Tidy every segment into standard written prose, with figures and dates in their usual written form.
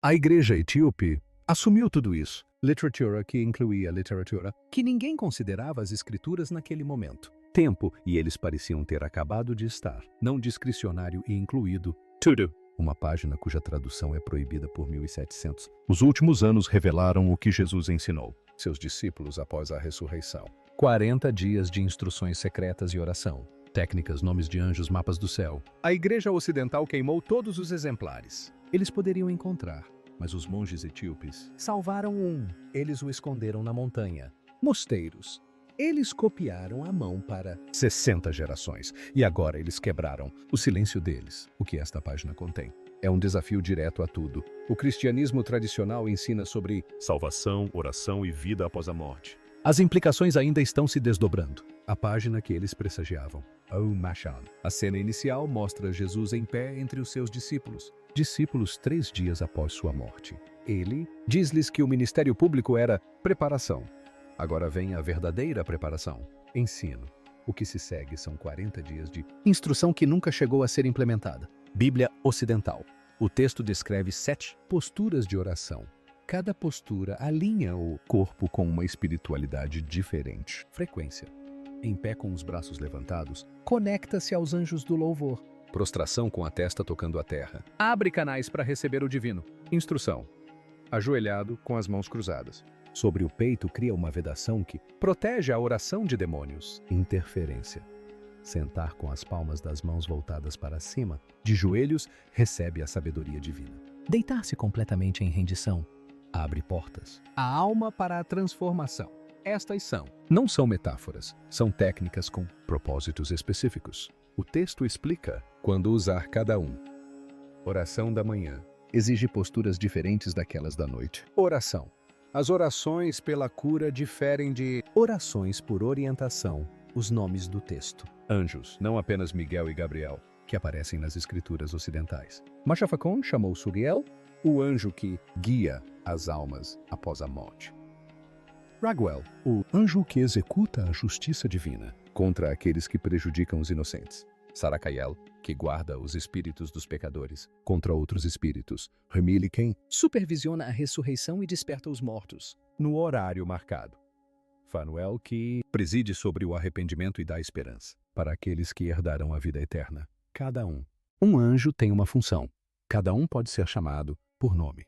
A igreja etíope assumiu tudo isso. Literatura que incluía literatura que ninguém considerava as escrituras naquele momento. Tempo, e eles pareciam ter acabado de estar, não discricionário e incluído, tudo. Uma página cuja tradução é proibida por 1700. Os últimos anos revelaram o que Jesus ensinou seus discípulos após a ressurreição. 40 dias de instruções secretas e oração. Técnicas, nomes de anjos, mapas do céu. A igreja ocidental queimou todos os exemplares. Eles poderiam encontrar, mas os monges etíopes salvaram um. Eles o esconderam na montanha. Mosteiros. Eles copiaram a mão para 60 gerações, e agora eles quebraram o silêncio deles, o que esta página contém. É um desafio direto a tudo. O cristianismo tradicional ensina sobre salvação, oração e vida após a morte. As implicações ainda estão se desdobrando. A página que eles pressagiavam. Oh, Mashan. A cena inicial mostra Jesus em pé entre os seus discípulos. Discípulos 3 dias após sua morte. Ele diz-lhes que o ministério público era preparação. Agora vem a verdadeira preparação. Ensino. O que se segue são 40 dias de instrução que nunca chegou a ser implementada. Bíblia Ocidental. O texto descreve 7 posturas de oração. Cada postura alinha o corpo com uma espiritualidade diferente. Frequência. Em pé com os braços levantados, conecta-se aos anjos do louvor. Prostração com a testa tocando a terra. Abre canais para receber o divino. Instrução. Ajoelhado com as mãos cruzadas. Sobre o peito cria uma vedação que protege a oração de demônios. Interferência. Sentar com as palmas das mãos voltadas para cima, de joelhos, recebe a sabedoria divina. Deitar-se completamente em rendição. Abre portas. A alma para a transformação. Estas não são metáforas, são técnicas com propósitos específicos. O texto explica quando usar cada um. Oração da manhã. Exige posturas diferentes daquelas da noite. Oração. As orações pela cura diferem de orações por orientação, os nomes do texto. Anjos, não apenas Miguel e Gabriel, que aparecem nas escrituras ocidentais. Machafacon chamou Suriel, o anjo que guia as almas após a morte. Raguel, o anjo que executa a justiça divina contra aqueles que prejudicam os inocentes. Saracael, que guarda os espíritos dos pecadores contra outros espíritos. Remile, quem supervisiona a ressurreição e desperta os mortos no horário marcado. Fanuel, que preside sobre o arrependimento e dá esperança para aqueles que herdarão a vida eterna. Cada um. Um anjo tem uma função. Cada um pode ser chamado por nome.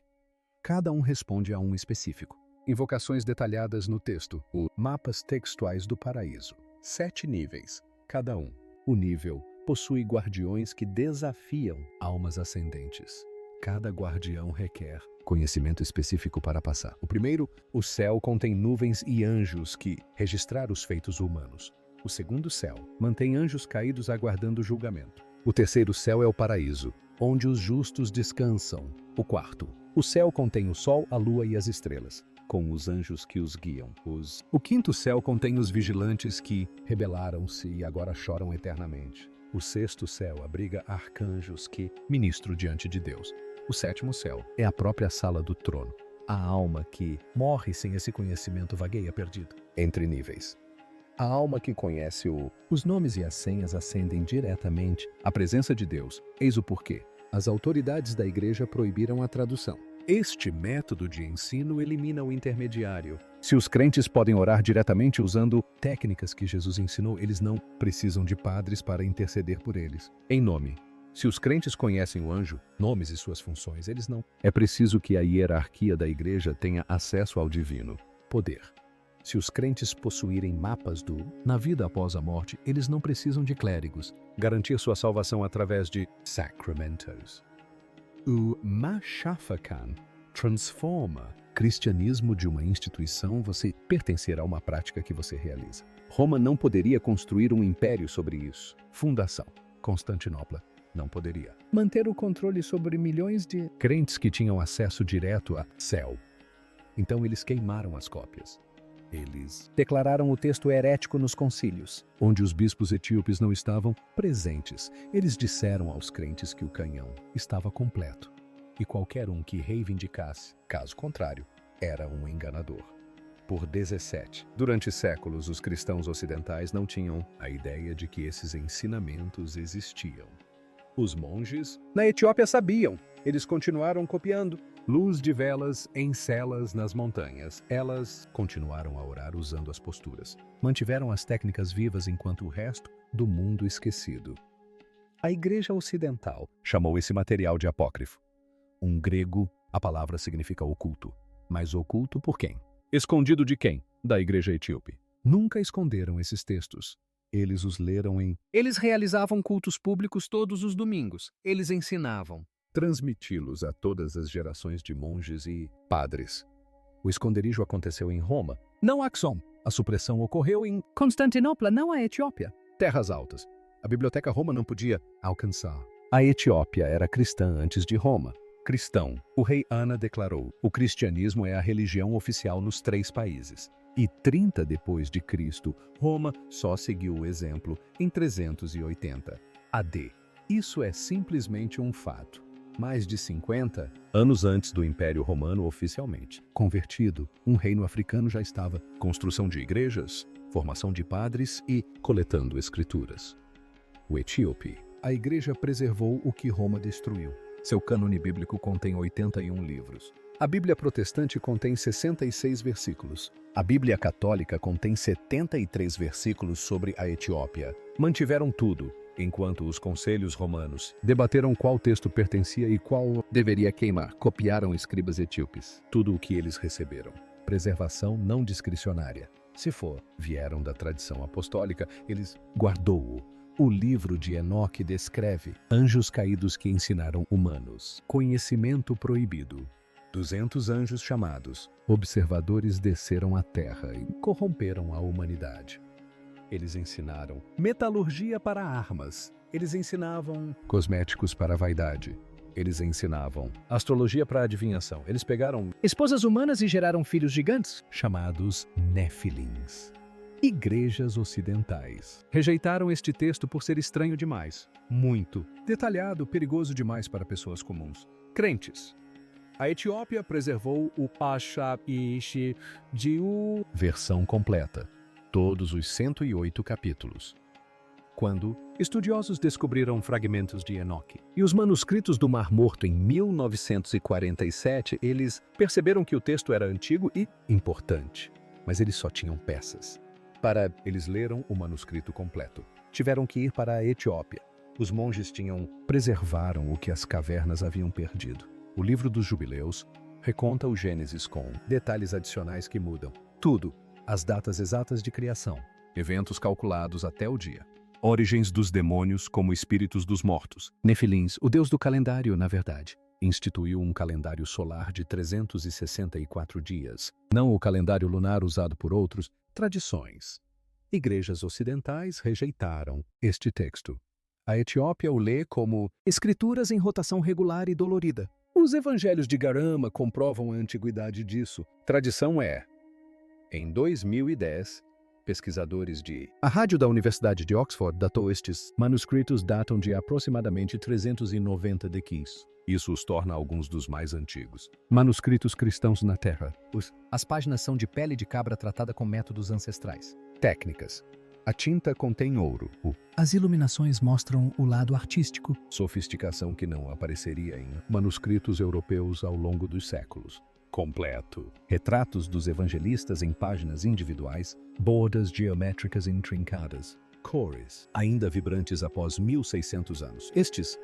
Cada um responde a um específico. Invocações detalhadas no texto. Os mapas textuais do paraíso. 7 níveis. Cada um. O nível possui guardiões que desafiam almas ascendentes. Cada guardião requer conhecimento específico para passar. O primeiro, o céu contém nuvens e anjos que registrar os feitos humanos. O segundo céu mantém anjos caídos aguardando o julgamento. O terceiro céu é o paraíso, onde os justos descansam. O quarto, o céu contém o sol, a lua e as estrelas, com os anjos que os guiam. O quinto céu contém os vigilantes que rebelaram-se e agora choram eternamente. O sexto céu abriga arcanjos que ministram diante de Deus. O sétimo céu é a própria sala do trono. A alma que morre sem esse conhecimento vagueia perdido. Entre níveis. A alma que conhece os nomes e as senhas ascendem diretamente à presença de Deus. Eis o porquê. As autoridades da igreja proibiram a tradução. Este método de ensino elimina o intermediário. Se os crentes podem orar diretamente usando técnicas que Jesus ensinou, eles não precisam de padres para interceder por eles. Em nome. Se os crentes conhecem o anjo, nomes e suas funções, eles não. É preciso que a hierarquia da igreja tenha acesso ao divino poder. Se os crentes possuírem mapas na vida após a morte, eles não precisam de clérigos. Garantir sua salvação através de sacramentos. O Machafacan transforma cristianismo de uma instituição você pertencer a uma prática que você realiza. Roma não poderia construir um império sobre isso. Fundação. Constantinopla não poderia manter o controle sobre milhões de crentes que tinham acesso direto a céu. Então eles queimaram as cópias. Eles declararam o texto herético nos concílios, onde os bispos etíopes não estavam presentes. Eles disseram aos crentes que o canhão estava completo, e qualquer um que reivindicasse, caso contrário, era um enganador. Por 17. Durante séculos, os cristãos ocidentais não tinham a ideia de que esses ensinamentos existiam. Os monges na Etiópia sabiam. Eles continuaram copiando. Luz de velas em celas nas montanhas. Elas continuaram a orar usando as posturas. Mantiveram as técnicas vivas enquanto o resto do mundo esquecido. A Igreja Ocidental chamou esse material de apócrifo. Em grego, a palavra significa oculto. Mas oculto por quem? Escondido de quem? Da Igreja Etíope. Nunca esconderam esses textos. Eles os leram em... Eles realizavam cultos públicos todos os domingos. Eles ensinavam. Transmiti-los a todas as gerações de monges e padres. O esconderijo aconteceu em Roma, não Axum. A supressão ocorreu em Constantinopla, não a Etiópia. terras altas. A Biblioteca Roma não podia alcançar. A Etiópia era cristã antes de Roma. Cristão, o rei Ana declarou, o cristianismo é a religião oficial nos 3 países. E 30 depois de Cristo, Roma só seguiu o exemplo em 380 AD. Isso é simplesmente um fato. Mais de 50 anos antes do Império Romano oficialmente convertido, um reino africano já estava construção de igrejas, formação de padres e coletando escrituras. O etíope. A igreja preservou o que Roma destruiu. Seu cânone bíblico contém 81 livros. A Bíblia protestante contém 66 versículos. A Bíblia católica contém 73 versículos sobre a Etiópia. Mantiveram tudo, enquanto os conselhos romanos debateram qual texto pertencia e qual deveria queimar. Copiaram escribas etíopes. Tudo o que eles receberam. Preservação não discricionária. Se for, vieram da tradição apostólica, eles guardou-o. O livro de Enoque descreve anjos caídos que ensinaram humanos. Conhecimento proibido. 200 anjos chamados observadores desceram à terra e corromperam a humanidade. Eles ensinaram metalurgia para armas. Eles ensinavam cosméticos para a vaidade. Eles ensinavam astrologia para a adivinhação. Eles pegaram Esposas humanas e geraram filhos gigantes. chamados Néfilins. Igrejas ocidentais rejeitaram este texto por ser estranho demais, muito detalhado, perigoso demais para pessoas comuns. Crentes. A Etiópia preservou o Pasha-ishi de versão completa, todos os 108 capítulos. Quando estudiosos descobriram fragmentos de Enoque e os manuscritos do Mar Morto em 1947, eles perceberam que o texto era antigo e importante, mas eles só tinham peças. Eles leram o manuscrito completo. Tiveram que ir para a Etiópia. Os monges preservaram o que as cavernas haviam perdido. O livro dos Jubileus reconta o Gênesis com detalhes adicionais que mudam tudo, as datas exatas de criação, eventos calculados até o dia, origens dos demônios como espíritos dos mortos. Nefilins, o deus do calendário, na verdade, instituiu um calendário solar de 364 dias, não o calendário lunar usado por outros tradições. Igrejas ocidentais rejeitaram este texto. A Etiópia o lê como escrituras em rotação regular e dolorida. Os evangelhos de Garama comprovam a antiguidade disso. Tradição é. Em 2010, pesquisadores a rádio da Universidade de Oxford datou estes manuscritos datam de aproximadamente 390 DQs. Isso os torna alguns dos mais antigos. Manuscritos cristãos na Terra. As páginas são de pele de cabra tratada com métodos ancestrais. Técnicas. A tinta contém ouro. As iluminações mostram o lado artístico. Sofisticação que não apareceria em manuscritos europeus ao longo dos séculos. Completo. Retratos dos evangelistas em páginas individuais. Bordas geométricas intrincadas. Cores, ainda vibrantes após 1600 anos.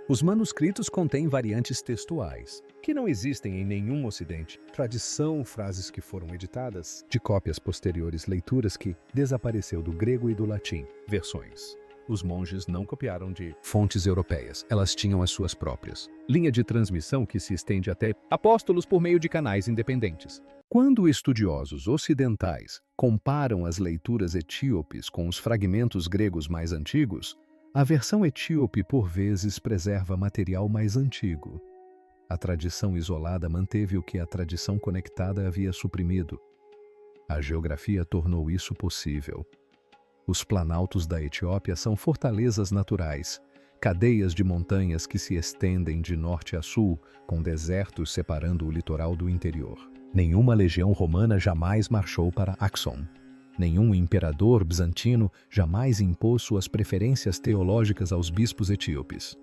Os manuscritos contêm variantes textuais, que não existem em nenhum ocidente. Tradição, frases que foram editadas, de cópias posteriores, leituras que desapareceu do grego e do latim, versões. Os monges não copiaram de fontes europeias, elas tinham as suas próprias. Linha de transmissão que se estende até apóstolos por meio de canais independentes. Quando estudiosos ocidentais comparam as leituras etíopes com os fragmentos gregos mais antigos, a versão etíope por vezes preserva material mais antigo. A tradição isolada manteve o que a tradição conectada havia suprimido. A geografia tornou isso possível. Os planaltos da Etiópia são fortalezas naturais, cadeias de montanhas que se estendem de norte a sul, com desertos separando o litoral do interior. Nenhuma legião romana jamais marchou para Axum. Nenhum imperador bizantino jamais impôs suas preferências teológicas aos bispos etíopes.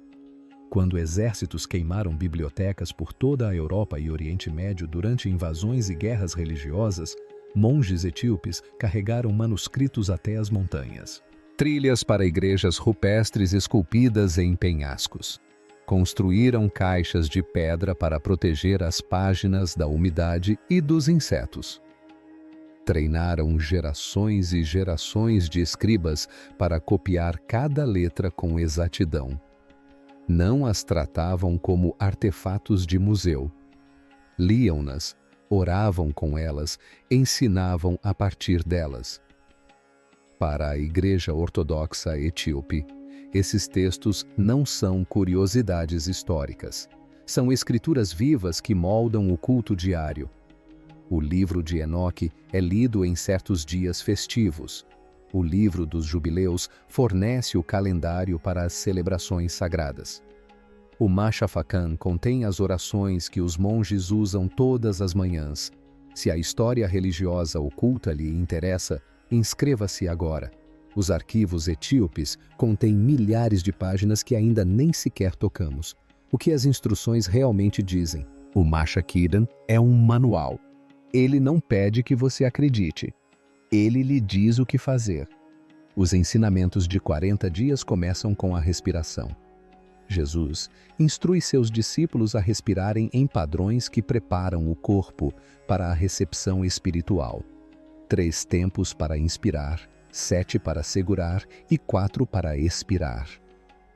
Quando exércitos queimaram bibliotecas por toda a Europa e Oriente Médio durante invasões e guerras religiosas, monges etíopes carregaram manuscritos até as montanhas. Trilhas para igrejas rupestres esculpidas em penhascos. Construíram caixas de pedra para proteger as páginas da umidade e dos insetos. Treinaram gerações e gerações de escribas para copiar cada letra com exatidão. Não as tratavam como artefatos de museu. Liam-nas, oravam com elas, ensinavam a partir delas. Para a Igreja Ortodoxa Etíope, esses textos não são curiosidades históricas. São escrituras vivas que moldam o culto diário. O livro de Enoque é lido em certos dias festivos. O livro dos jubileus fornece o calendário para as celebrações sagradas. O Machafacan contém as orações que os monges usam todas as manhãs. Se a história religiosa oculta lhe interessa, inscreva-se agora. Os arquivos etíopes contêm milhares de páginas que ainda nem sequer tocamos. O que as instruções realmente dizem? O Machakidan é um manual. Ele não pede que você acredite. Ele lhe diz o que fazer. Os ensinamentos de 40 dias começam com a respiração. Jesus instrui seus discípulos a respirarem em padrões que preparam o corpo para a recepção espiritual. 3 tempos para inspirar, 7 para segurar e 4 para expirar.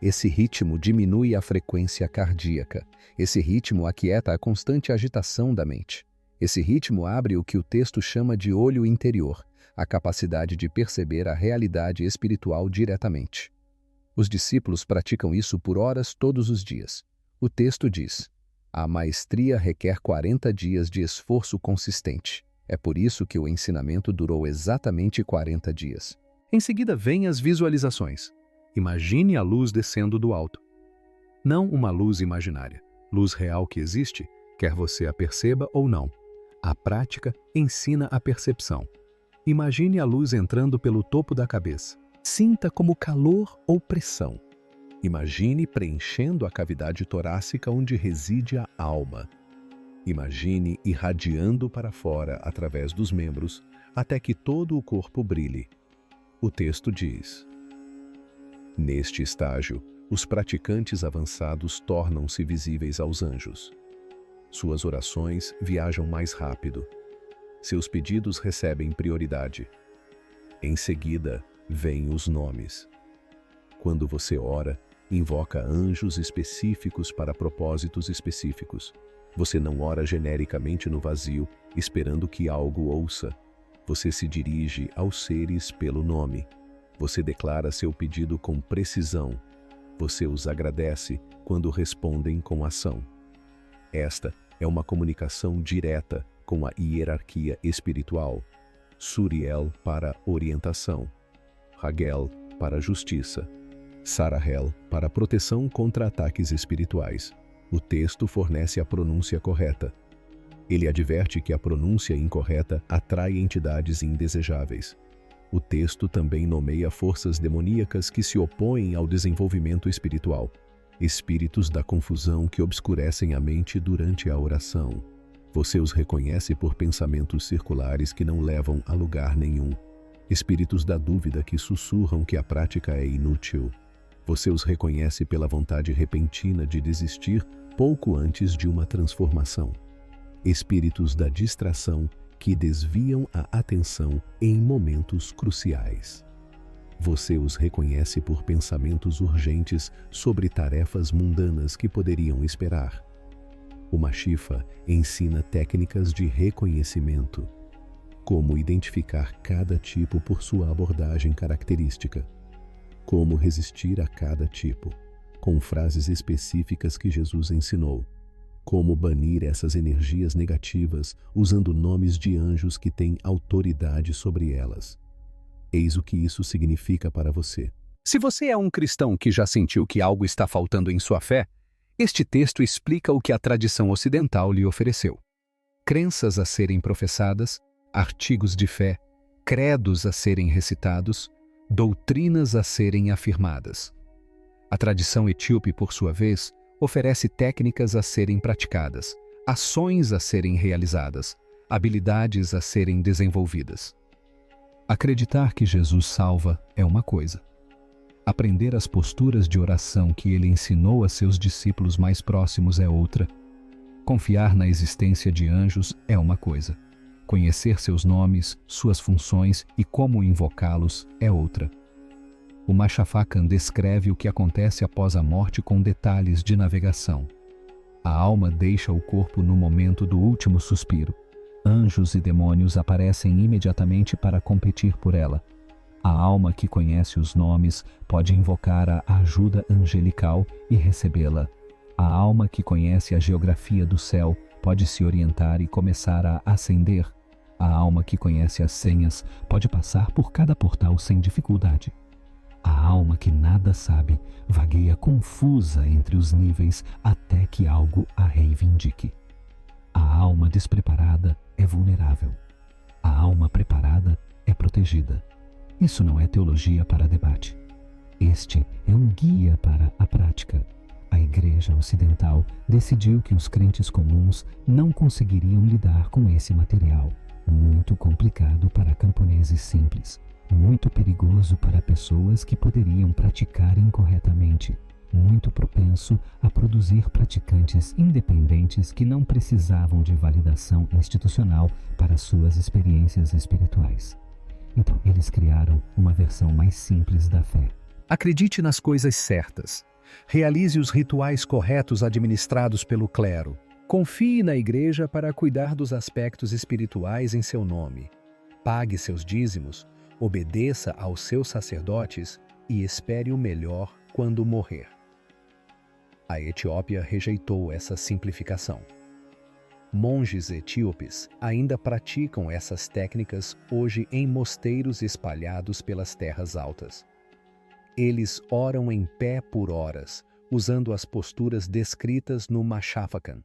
Esse ritmo diminui a frequência cardíaca. Esse ritmo aquieta a constante agitação da mente. Esse ritmo abre o que o texto chama de olho interior, a capacidade de perceber a realidade espiritual diretamente. Os discípulos praticam isso por horas todos os dias. O texto diz: a maestria requer 40 dias de esforço consistente. É por isso que o ensinamento durou exatamente 40 dias. Em seguida vêm as visualizações. Imagine a luz descendo do alto. Não uma luz imaginária, luz real que existe, quer você a perceba ou não. A prática ensina a percepção. Imagine a luz entrando pelo topo da cabeça. Sinta como calor ou pressão. Imagine preenchendo a cavidade torácica onde reside a alma. Imagine irradiando para fora através dos membros até que todo o corpo brilhe. O texto diz: neste estágio, os praticantes avançados tornam-se visíveis aos anjos. Suas orações viajam mais rápido. Seus pedidos recebem prioridade. Em seguida, vêm os nomes. Quando você ora, invoca anjos específicos para propósitos específicos. Você não ora genericamente no vazio, esperando que algo ouça. Você se dirige aos seres pelo nome. Você declara seu pedido com precisão. Você os agradece quando respondem com ação. Esta é uma comunicação direta com a hierarquia espiritual. Suriel para orientação. Hagel para justiça. Sarahel para proteção contra ataques espirituais. O texto fornece a pronúncia correta. Ele adverte que a pronúncia incorreta atrai entidades indesejáveis. O texto também nomeia forças demoníacas que se opõem ao desenvolvimento espiritual. Espíritos da confusão que obscurecem a mente durante a oração. Você os reconhece por pensamentos circulares que não levam a lugar nenhum. Espíritos da dúvida que sussurram que a prática é inútil. Você os reconhece pela vontade repentina de desistir pouco antes de uma transformação. Espíritos da distração que desviam a atenção em momentos cruciais. Você os reconhece por pensamentos urgentes sobre tarefas mundanas que poderiam esperar. O Machifa ensina técnicas de reconhecimento. Como identificar cada tipo por sua abordagem característica. Como resistir a cada tipo, com frases específicas que Jesus ensinou. Como banir essas energias negativas usando nomes de anjos que têm autoridade sobre elas. Eis o que isso significa para você. Se você é um cristão que já sentiu que algo está faltando em sua fé, este texto explica o que a tradição ocidental lhe ofereceu. Crenças a serem professadas, artigos de fé, credos a serem recitados, doutrinas a serem afirmadas. A tradição etíope, por sua vez, Oferece técnicas a serem praticadas, ações a serem realizadas, habilidades a serem desenvolvidas. Acreditar que Jesus salva é uma coisa. Aprender as posturas de oração que ele ensinou a seus discípulos mais próximos é outra. Confiar na existência de anjos é uma coisa. Conhecer seus nomes, suas funções e como invocá-los é outra. O Machafacan descreve o que acontece após a morte com detalhes de navegação. A alma deixa o corpo no momento do último suspiro. Anjos e demônios aparecem imediatamente para competir por ela. A alma que conhece os nomes pode invocar a ajuda angelical e recebê-la. A alma que conhece a geografia do céu pode se orientar e começar a ascender. A alma que conhece as senhas pode passar por cada portal sem dificuldade. A alma que nada sabe vagueia confusa entre os níveis até que algo a reivindique. A alma despreparada é vulnerável. A alma preparada é protegida. Isso não é teologia para debate. Este é um guia para a prática. A Igreja Ocidental decidiu que os crentes comuns não conseguiriam lidar com esse material. Muito complicado para camponeses simples. Muito perigoso para pessoas que poderiam praticar incorretamente. Muito propenso a produzir praticantes independentes que não precisavam de validação institucional para suas experiências espirituais. Então, eles criaram uma versão mais simples da fé. Acredite nas coisas certas. Realize os rituais corretos administrados pelo clero. Confie na igreja para cuidar dos aspectos espirituais em seu nome. Pague seus dízimos, obedeça aos seus sacerdotes e espere o melhor quando morrer. A Etiópia rejeitou essa simplificação. Monges etíopes ainda praticam essas técnicas hoje em mosteiros espalhados pelas terras altas. Eles oram em pé por horas, usando as posturas descritas no Machafacan.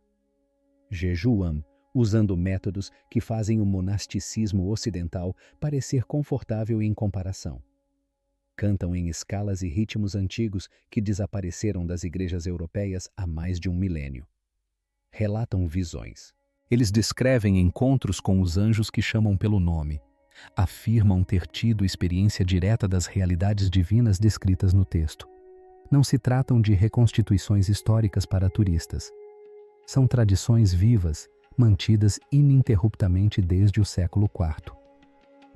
Jejuam, usando métodos que fazem o monasticismo ocidental parecer confortável em comparação. Cantam em escalas e ritmos antigos que desapareceram das igrejas europeias há mais de um milênio. Relatam visões. Eles descrevem encontros com os anjos que chamam pelo nome. Afirmam ter tido experiência direta das realidades divinas descritas no texto. Não se tratam de reconstituições históricas para turistas. São tradições vivas, mantidas ininterruptamente desde o século IV.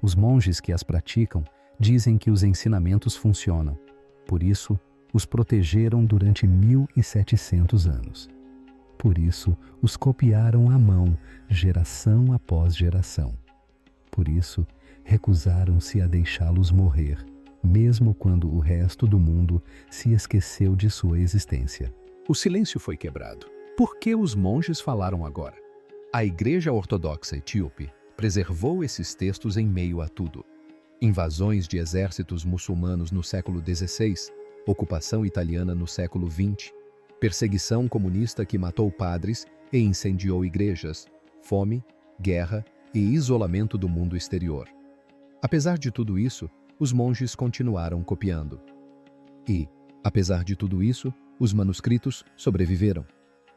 Os monges que as praticam dizem que os ensinamentos funcionam. Por isso, os protegeram durante 1700 anos. Por isso, os copiaram à mão, geração após geração. Por isso, recusaram-se a deixá-los morrer, mesmo quando o resto do mundo se esqueceu de sua existência. O silêncio foi quebrado. Por que os monges falaram agora? A Igreja Ortodoxa Etíope preservou esses textos em meio a tudo. Invasões de exércitos muçulmanos no século XVI, ocupação italiana no século XX, perseguição comunista que matou padres e incendiou igrejas, fome, guerra e isolamento do mundo exterior. Apesar de tudo isso, os monges continuaram copiando. E, apesar de tudo isso, os manuscritos sobreviveram.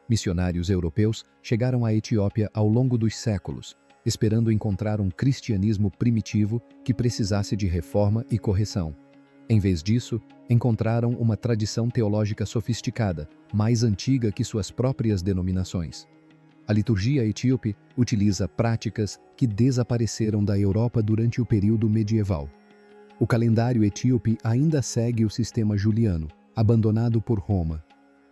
Missionários europeus chegaram à Etiópia ao longo dos séculos, esperando encontrar um cristianismo primitivo que precisasse de reforma e correção. Em vez disso, encontraram uma tradição teológica sofisticada, mais antiga que suas próprias denominações. A liturgia etíope utiliza práticas que desapareceram da Europa durante o período medieval. O calendário etíope ainda segue o sistema juliano, abandonado por Roma.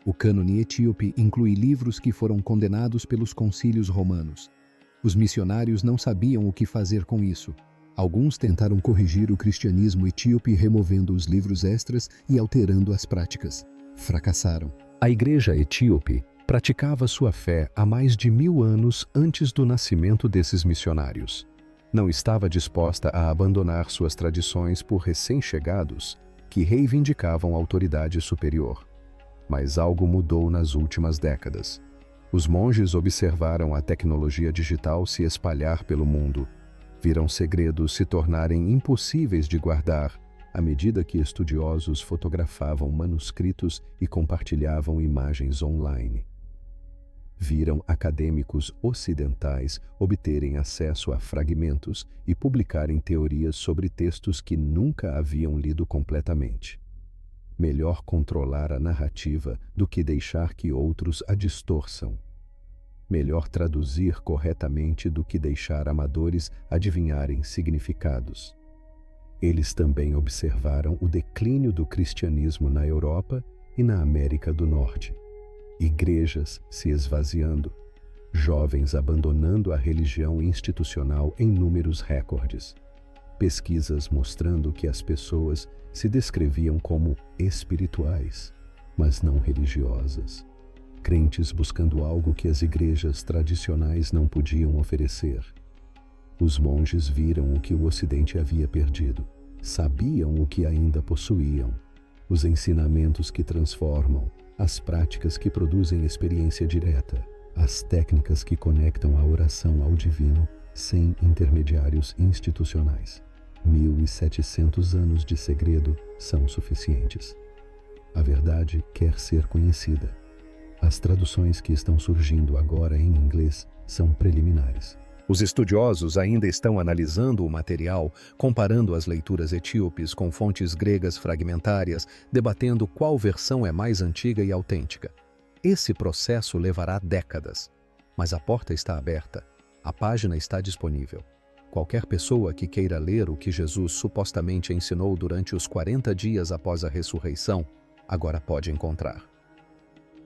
O cânone etíope inclui livros que foram condenados pelos concílios romanos. Os missionários não sabiam o que fazer com isso. Alguns tentaram corrigir o cristianismo etíope removendo os livros extras e alterando as práticas. Fracassaram. A igreja etíope praticava sua fé há mais de 1000 anos antes do nascimento desses missionários. Não estava disposta a abandonar suas tradições por recém-chegados que reivindicavam autoridade superior. Mas algo mudou nas últimas décadas. Os monges observaram a tecnologia digital se espalhar pelo mundo. Viram segredos se tornarem impossíveis de guardar à medida que estudiosos fotografavam manuscritos e compartilhavam imagens online. Viram acadêmicos ocidentais obterem acesso a fragmentos e publicarem teorias sobre textos que nunca haviam lido completamente. Melhor controlar a narrativa do que deixar que outros a distorçam. Melhor traduzir corretamente do que deixar amadores adivinharem significados. Eles também observaram o declínio do cristianismo na Europa e na América do Norte. Igrejas se esvaziando, jovens abandonando a religião institucional em números recordes. Pesquisas mostrando que as pessoas se descreviam como espirituais, mas não religiosas. Crentes buscando algo que as igrejas tradicionais não podiam oferecer. Os monges viram o que o Ocidente havia perdido. Sabiam o que ainda possuíam. Os ensinamentos que transformam, as práticas que produzem experiência direta, as técnicas que conectam a oração ao divino sem intermediários institucionais. 1700 anos de segredo são suficientes. A verdade quer ser conhecida. As traduções que estão surgindo agora em inglês são preliminares. Os estudiosos ainda estão analisando o material, comparando as leituras etíopes com fontes gregas fragmentárias, debatendo qual versão é mais antiga e autêntica. Esse processo levará décadas, mas a porta está aberta, a página está disponível. Qualquer pessoa que queira ler o que Jesus supostamente ensinou durante os 40 dias após a ressurreição, agora pode encontrar.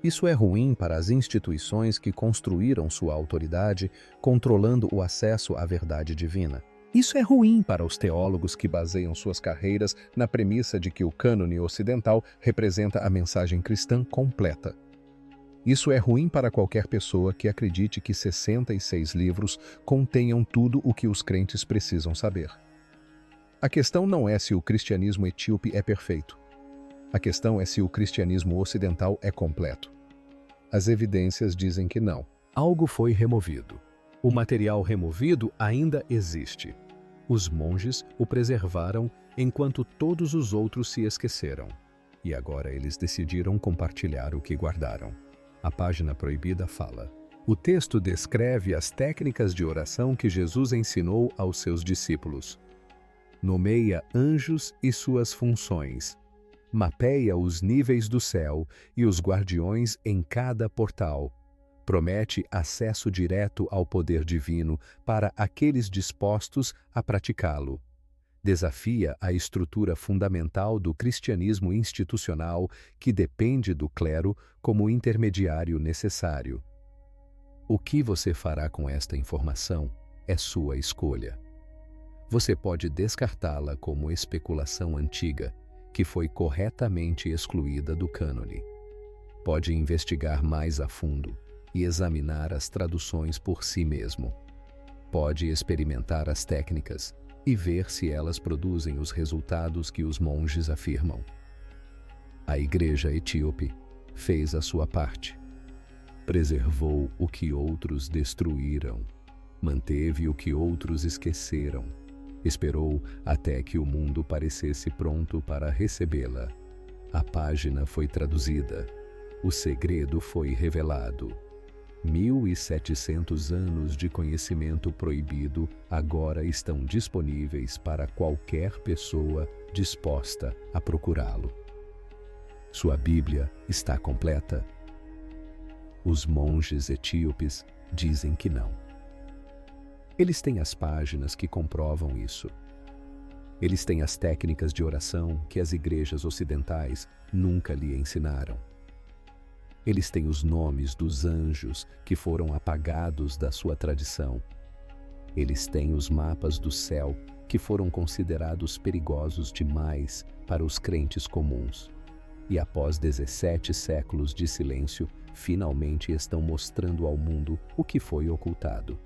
Isso é ruim para as instituições que construíram sua autoridade, controlando o acesso à verdade divina. Isso é ruim para os teólogos que baseiam suas carreiras na premissa de que o cânone ocidental representa a mensagem cristã completa. Isso é ruim para qualquer pessoa que acredite que 66 livros contenham tudo o que os crentes precisam saber. A questão não é se o cristianismo etíope é perfeito. A questão é se o cristianismo ocidental é completo. As evidências dizem que não. Algo foi removido. O material removido ainda existe. Os monges o preservaram enquanto todos os outros se esqueceram. E agora eles decidiram compartilhar o que guardaram. A página proibida fala: o texto descreve as técnicas de oração que Jesus ensinou aos seus discípulos. Nomeia anjos e suas funções. Mapeia os níveis do céu e os guardiões em cada portal. Promete acesso direto ao poder divino para aqueles dispostos a praticá-lo. Desafia a estrutura fundamental do cristianismo institucional que depende do clero como intermediário necessário. O que você fará com esta informação é sua escolha. Você pode descartá-la como especulação antiga, que foi corretamente excluída do cânone. Pode investigar mais a fundo e examinar as traduções por si mesmo. Pode experimentar as técnicas e ver se elas produzem os resultados que os monges afirmam. A Igreja Etíope fez a sua parte. Preservou o que outros destruíram. Manteve o que outros esqueceram. Esperou até que o mundo parecesse pronto para recebê-la. A página foi traduzida. O segredo foi revelado. 1700 anos de conhecimento proibido agora estão disponíveis para qualquer pessoa disposta a procurá-lo. Sua Bíblia está completa? Os monges etíopes dizem que não. Eles têm as páginas que comprovam isso. Eles têm as técnicas de oração que as igrejas ocidentais nunca lhe ensinaram. Eles têm os nomes dos anjos que foram apagados da sua tradição. Eles têm os mapas do céu que foram considerados perigosos demais para os crentes comuns. E após 17 séculos de silêncio, finalmente estão mostrando ao mundo o que foi ocultado.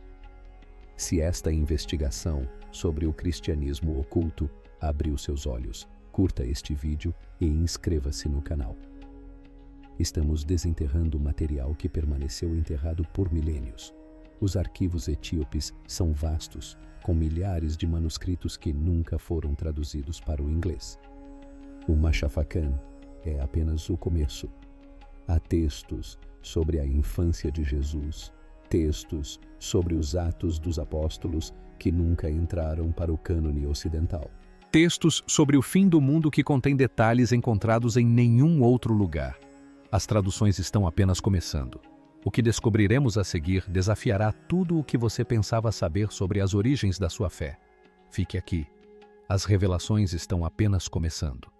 Se esta investigação sobre o cristianismo oculto abriu seus olhos, curta este vídeo e inscreva-se no canal. Estamos desenterrando material que permaneceu enterrado por milênios. Os arquivos etíopes são vastos, com milhares de manuscritos que nunca foram traduzidos para o inglês. O Machafacan é apenas o começo. Há textos sobre a infância de Jesus, textos sobre os Atos dos Apóstolos que nunca entraram para o cânone ocidental. Textos sobre o fim do mundo que contém detalhes encontrados em nenhum outro lugar. As traduções estão apenas começando. O que descobriremos a seguir desafiará tudo o que você pensava saber sobre as origens da sua fé. Fique aqui. As revelações estão apenas começando.